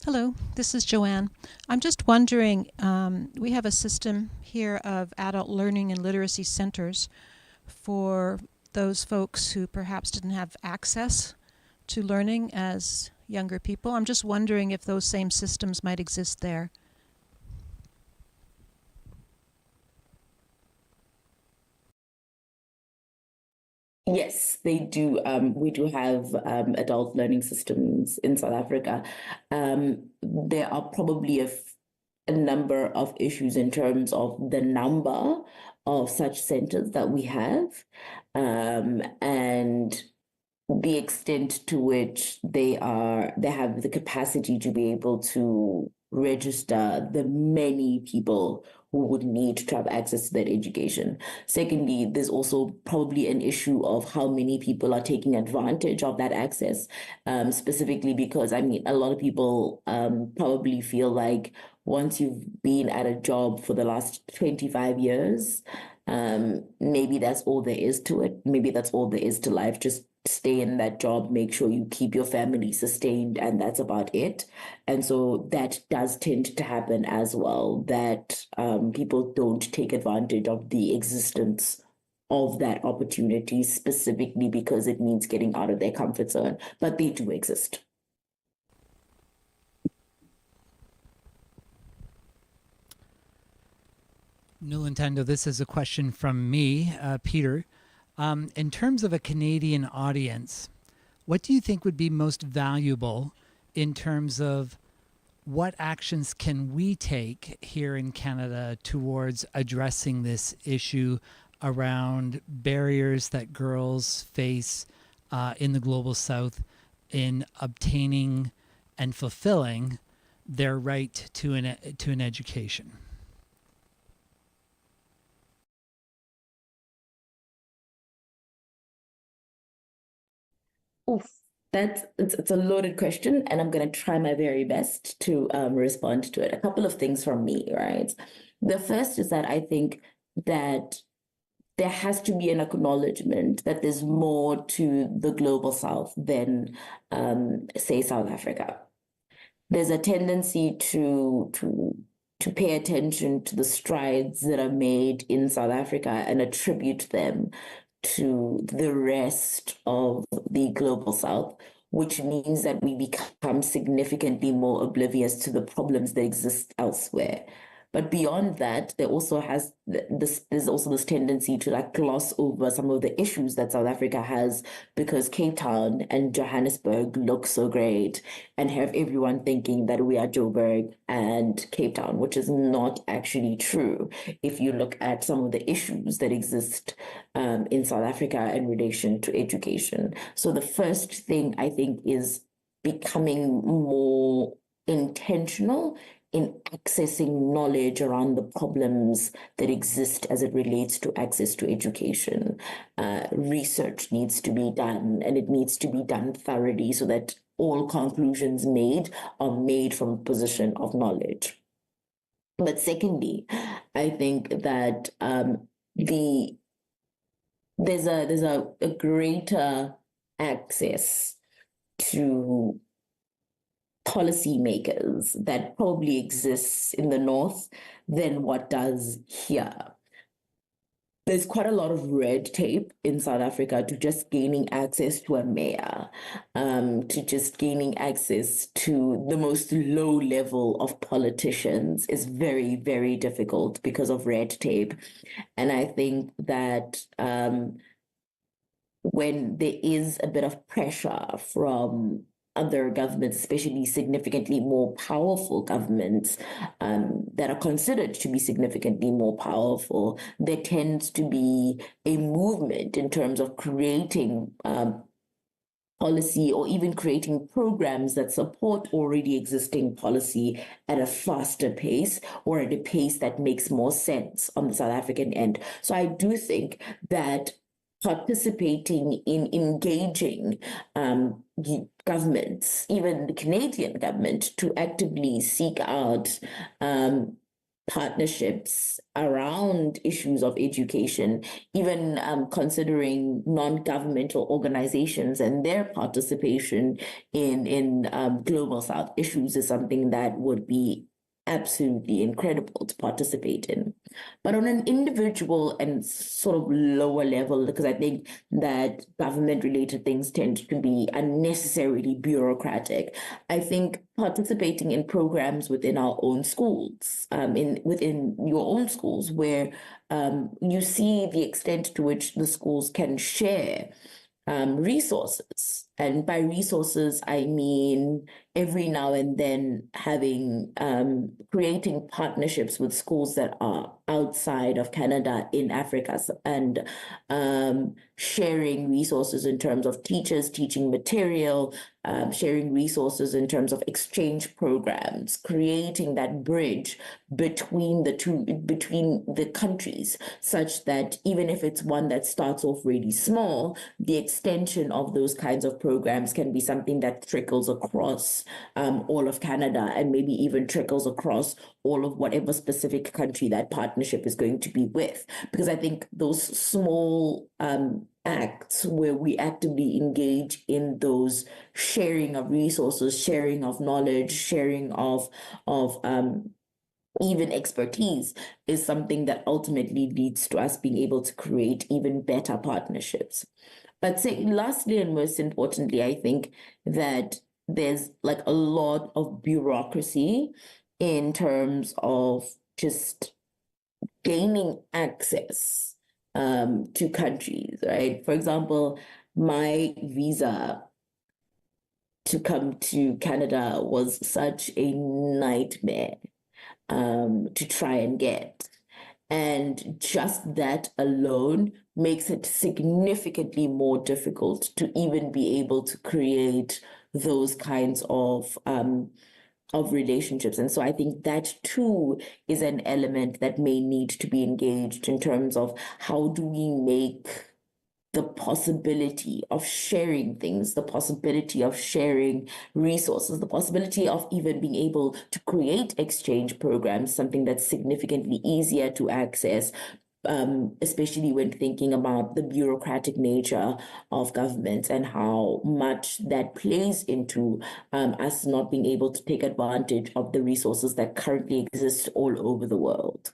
Hello, this is Joanne. I'm just wondering, we have a system here of adult learning and literacy centers for those folks who perhaps didn't have access to learning as younger people. I'm just wondering if those same systems might exist there. Yes, they do. We do have adult learning systems in South Africa. There are probably a number of issues in terms of the number of such centers that we have, and the extent to which they have the capacity to be able to register the many people who would need to have access to that education. Secondly, there's also probably an issue of how many people are taking advantage of that access, specifically because, I mean, a lot of people probably feel like once you've been at a job for the last 25 years, maybe that's all there is to it. Maybe that's all there is to life. Just stay in that job, make sure you keep your family sustained, and that's about it. And so that does tend to happen as well, that people don't take advantage of the existence of that opportunity, specifically because it means getting out of their comfort zone, but they do exist. Noluthando, this is a question from me, Peter. In terms of a Canadian audience, what do you think would be most valuable in terms of what actions can we take here in Canada towards addressing this issue around barriers that girls face in the Global South in obtaining and fulfilling their right to an education? Oof, it's a loaded question, and I'm going to try my very best to respond to it. A couple of things from me, right? The first is that I think that there has to be an acknowledgement that there's more to the Global South than, say, South Africa. There's a tendency to pay attention to the strides that are made in South Africa and attribute them to the rest of the Global South, which means that we become significantly more oblivious to the problems that exist elsewhere. But beyond that, there's also this tendency to like gloss over some of the issues that South Africa has because Cape Town and Johannesburg look so great and have everyone thinking that we are Joburg and Cape Town, which is not actually true if you look at some of the issues that exist in South Africa in relation to education. So the first thing I think is becoming more intentional in accessing knowledge around the problems that exist as it relates to access to education. Research needs to be done, and it needs to be done thoroughly so that all conclusions made are made from a position of knowledge. But secondly, I think that there's a greater access to policymakers that probably exists in the North than what does here. There's quite a lot of red tape in South Africa to just gaining access to a mayor, to just gaining access to the most low level of politicians is very, very difficult because of red tape. And I think that when there is a bit of pressure from other governments, especially significantly more powerful governments that are considered to be significantly more powerful, there tends to be a movement in terms of creating policy or even creating programs that support already existing policy at a faster pace or at a pace that makes more sense on the South African end. So I do think that participating in engaging governments, even the Canadian government, to actively seek out partnerships around issues of education, even considering non-governmental organizations and their participation in Global South issues is something that would be absolutely incredible to participate in. But on an individual and sort of lower level, because I think that government-related things tend to be unnecessarily bureaucratic, I think participating in programs within our own schools, within your own schools, where you see the extent to which the schools can share resources. And by resources, I mean every now and then creating partnerships with schools that are outside of Canada in Africa, and sharing resources in terms of teachers, teaching material, sharing resources in terms of exchange programs, creating that bridge between the countries, such that even if it's one that starts off really small, the extension of those kinds of programs can be something that trickles across all of Canada, and maybe even trickles across all of whatever specific country that partnership is going to be with. Because I think those small acts where we actively engage in those sharing of resources, sharing of knowledge, sharing of even expertise is something that ultimately leads to us being able to create even better partnerships. But lastly and most importantly, I think that there's like a lot of bureaucracy in terms of just gaining access to countries, right? For example, my visa to come to Canada was such a nightmare to try and get. And just that alone makes it significantly more difficult to even be able to create those kinds of relationships. And so I think that too is an element that may need to be engaged in terms of how do we make the possibility of sharing things, the possibility of sharing resources, the possibility of even being able to create exchange programs, something that's significantly easier to access, especially when thinking about the bureaucratic nature of government and how much that plays into us not being able to take advantage of the resources that currently exist all over the world.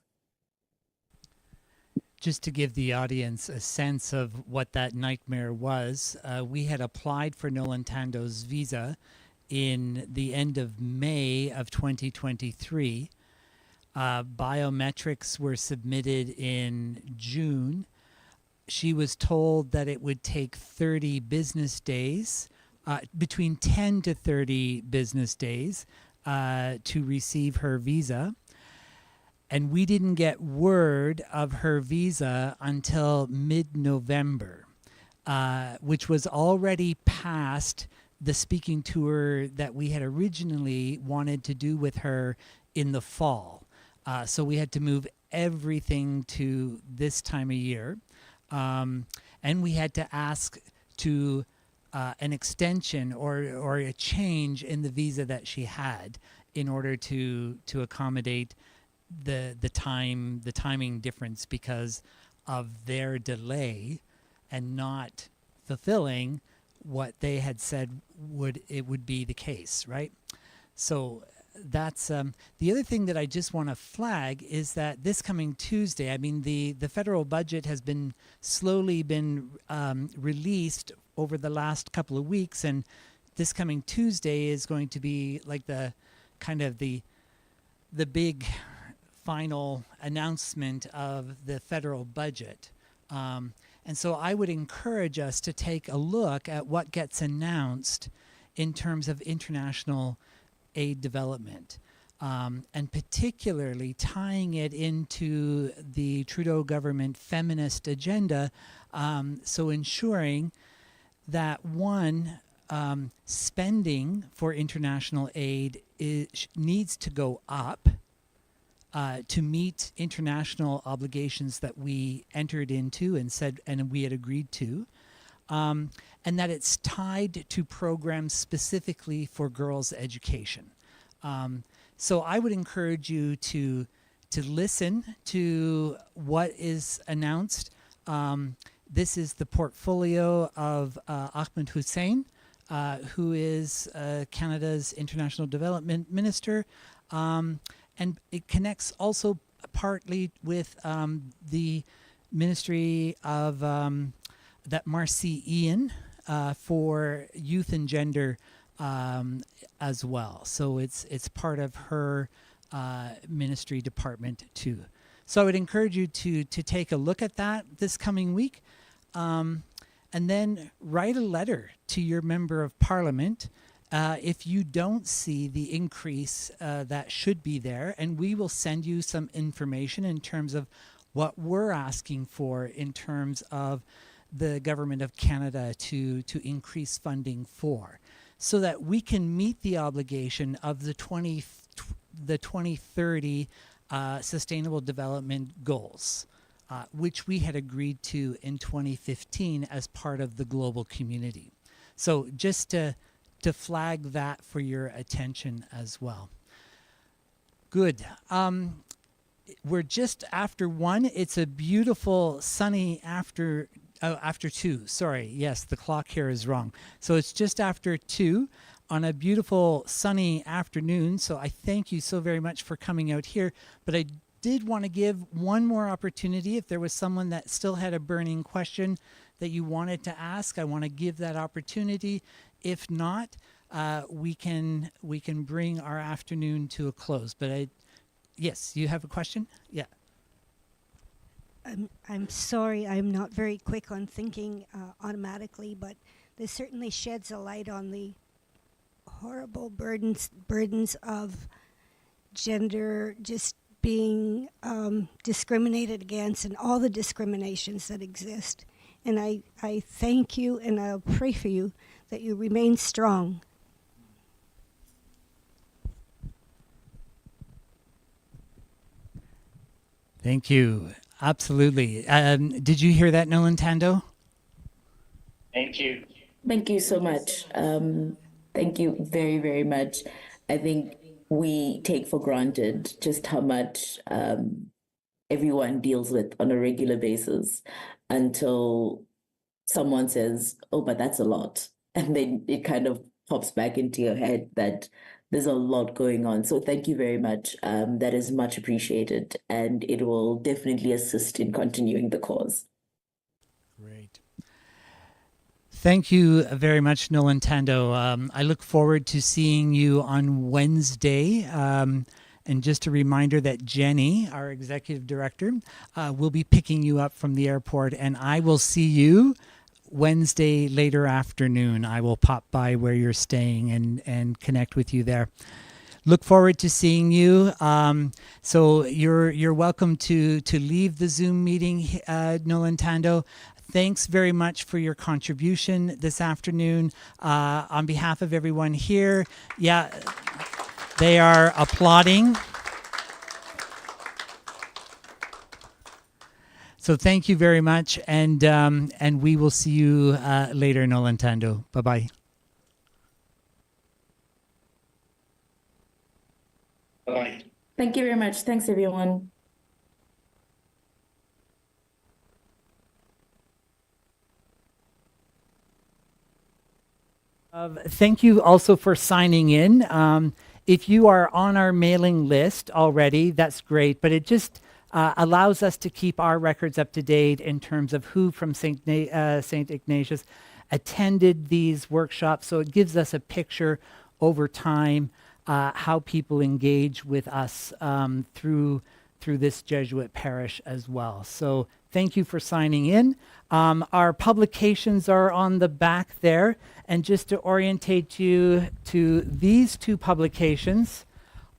Just to give the audience a sense of what that nightmare was, we had applied for Noluthando's visa in the end of May of 2023. Biometrics were submitted in June. She was told that it would take 30 business days, between 10 to 30 business days, to receive her visa. And we didn't get word of her visa until mid-November, which was already past the speaking tour that we had originally wanted to do with her in the fall. So we had to move everything to this time of year. And we had to ask to an extension or a change in the visa that she had in order to accommodate the timing difference because of their delay and not fulfilling what they had said would be the case, right? So that's the other thing that I just want to flag is that this coming Tuesday, I mean the federal budget has been slowly released over the last couple of weeks, and this coming Tuesday is going to be like the kind of the big final announcement of the federal budget. And so I would encourage us to take a look at what gets announced in terms of international aid development, and particularly tying it into the Trudeau government feminist agenda, so ensuring that spending for international aid needs to go up to meet international obligations that we entered into and we had agreed to, and that it's tied to programs specifically for girls' education. So I would encourage you to listen to what is announced. This is the portfolio of Ahmed Hussein, who is Canada's International Development Minister. and it connects also partly with the ministry of that Marcy Ian for youth and gender as well. So it's part of her ministry department too. So I would encourage you to take a look at that this coming week, and then write a letter to your member of parliament if you don't see the increase that should be there, and we will send you some information in terms of what we're asking for in terms of the Government of Canada to increase funding for, so that we can meet the obligation of the 2030 Sustainable Development Goals, which we had agreed to in 2015 as part of the global community. So just to flag that for your attention as well. Good. We're just after 1. It's a beautiful sunny after 2. Sorry. Yes, the clock here is wrong. So it's just after 2 on a beautiful sunny afternoon. So I thank you so very much for coming out here. But I did want to give one more opportunity. If there was someone that still had a burning question that you wanted to ask, I want to give that opportunity. If not, we can bring our afternoon to a close. But yes, you have a question? Yeah. I'm sorry, I'm not very quick on thinking automatically, but this certainly sheds a light on the horrible burdens of gender just being discriminated against and all the discriminations that exist. And I thank you, and I'll pray for you that you remain strong. Thank you. Absolutely. Did you hear that, Noluthando? Thank you. Thank you so much. Thank you very, very much. I think we take for granted just how much everyone deals with on a regular basis until someone says, oh, but that's a lot. And then it kind of pops back into your head that there's a lot going on. So thank you very much. That is much appreciated, and it will definitely assist in continuing the cause. Great. Thank you very much, Noluthando. I look forward to seeing you on Wednesday. And just a reminder that Jenny, our executive director, will be picking you up from the airport, and I will see you Wednesday later afternoon. I will pop by where you're staying and connect with you there. Look forward to seeing you. So you're welcome to leave the Zoom meeting, Noluthando. Thanks very much for your contribution this afternoon. On behalf of everyone here, yeah, they are applauding. So thank you very much, and we will see you later, Noluthando. Bye-bye. Bye. Thank you very much. Thanks, everyone. Thank you also for signing in. If you are on our mailing list already, that's great, but it just allows us to keep our records up to date in terms of who from St. Ignatius attended these workshops. So it gives us a picture over time how people engage with us through this Jesuit parish as well. So thank you for signing in. Our publications are on the back there. And just to orientate you to these two publications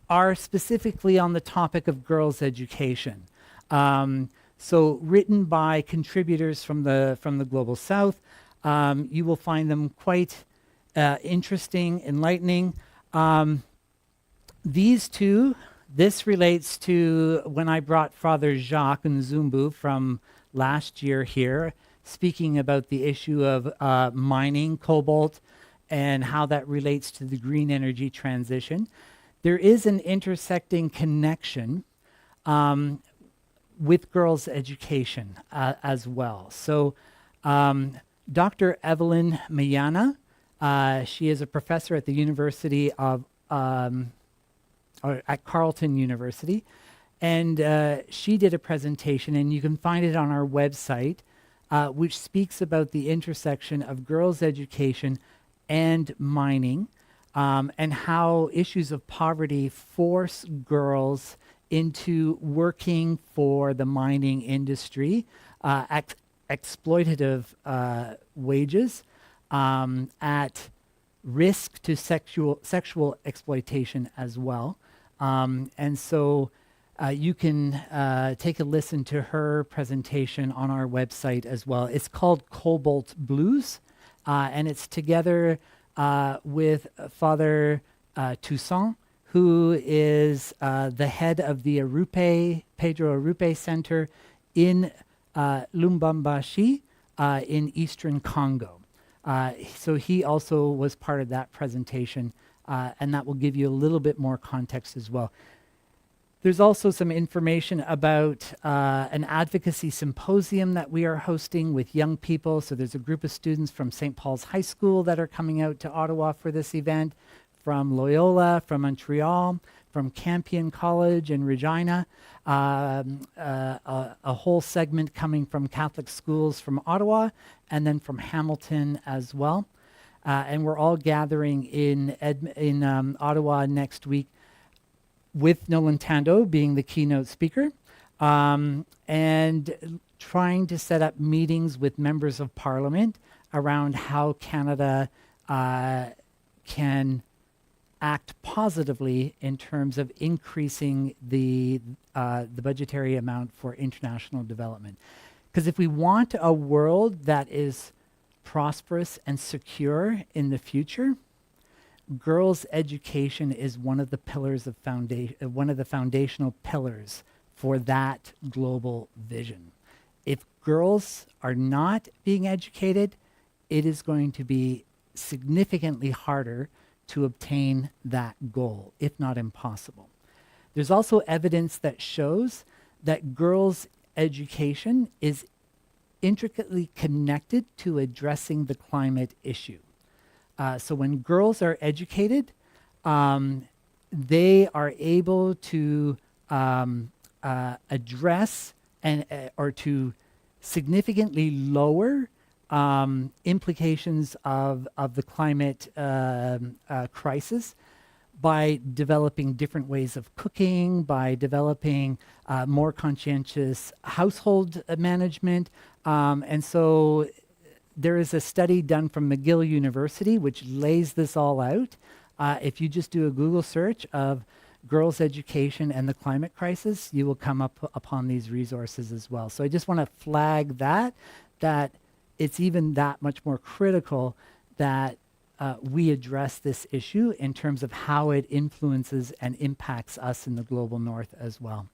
are specifically on the topic of girls' education. So written by contributors from the Global South. You will find them quite interesting, enlightening. These two, this relates to when I brought Father Jacques Nzumbu from last year here, speaking about the issue of mining cobalt and how that relates to the green energy transition. There is an intersecting connection with girls' education as well. So Dr. Evelyn Mayana, she is a professor at the University of or at Carleton University. And she did a presentation, and you can find it on our website, which speaks about the intersection of girls' education and mining, and how issues of poverty force girls into working for the mining industry, exploitative wages, at risk to sexual exploitation as well. And so you can take a listen to her presentation on our website as well. It's called Cobalt Blues, and it's together with Father Toussaint, who is the head of the Pedro Arupe Center in Lubumbashi in eastern Congo. So he also was part of that presentation, and that will give you a little bit more context as well. There's also some information about an advocacy symposium that we are hosting with young people. So there's a group of students from St. Paul's High School that are coming out to Ottawa for this event, from Loyola, from Montreal, from Campion College in Regina, a whole segment coming from Catholic schools from Ottawa, and then from Hamilton as well. And we're all gathering in Ottawa next week, with Noluthando being the keynote speaker, and trying to set up meetings with members of parliament around how Canada can act positively in terms of increasing the budgetary amount for international development. Because if we want a world that is prosperous and secure in the future, girls' education is one of the pillars of one of the foundational pillars for that global vision. If girls are not being educated, it is going to be significantly harder to obtain that goal, if not impossible. There's also evidence that shows that girls' education is intricately connected to addressing the climate issue. So when girls are educated, they are able to address or to significantly lower implications of the climate crisis by developing different ways of cooking, by developing more conscientious household management. And so there is a study done from McGill University which lays this all out. If you just do a Google search of girls' education and the climate crisis, you will come up upon these resources as well. So I just want to flag that it's even that much more critical that we address this issue in terms of how it influences and impacts us in the global north as well.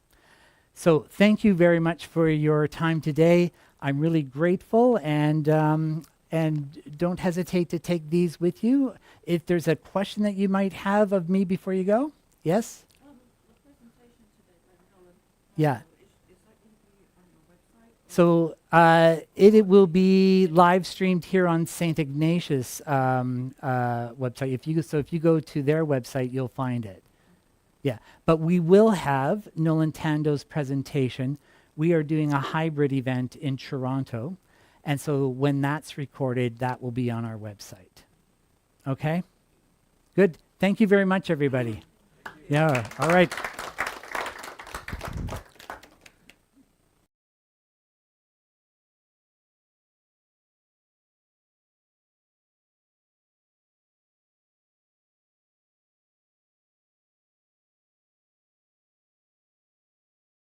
So thank you very much for your time today. I'm really grateful, and don't hesitate to take these with you. If there's a question that you might have of me before you go, yes? The presentation today by Noluthando, Yeah. Is that going to be on your website? So it will be live streamed here on St. Ignatius website. If you go to their website, you'll find it. Yeah, but we will have Noluthando's presentation. We are doing a hybrid event in Toronto, and so when that's recorded, that will be on our website. Okay? Good. Thank you very much, everybody. Yeah, all right.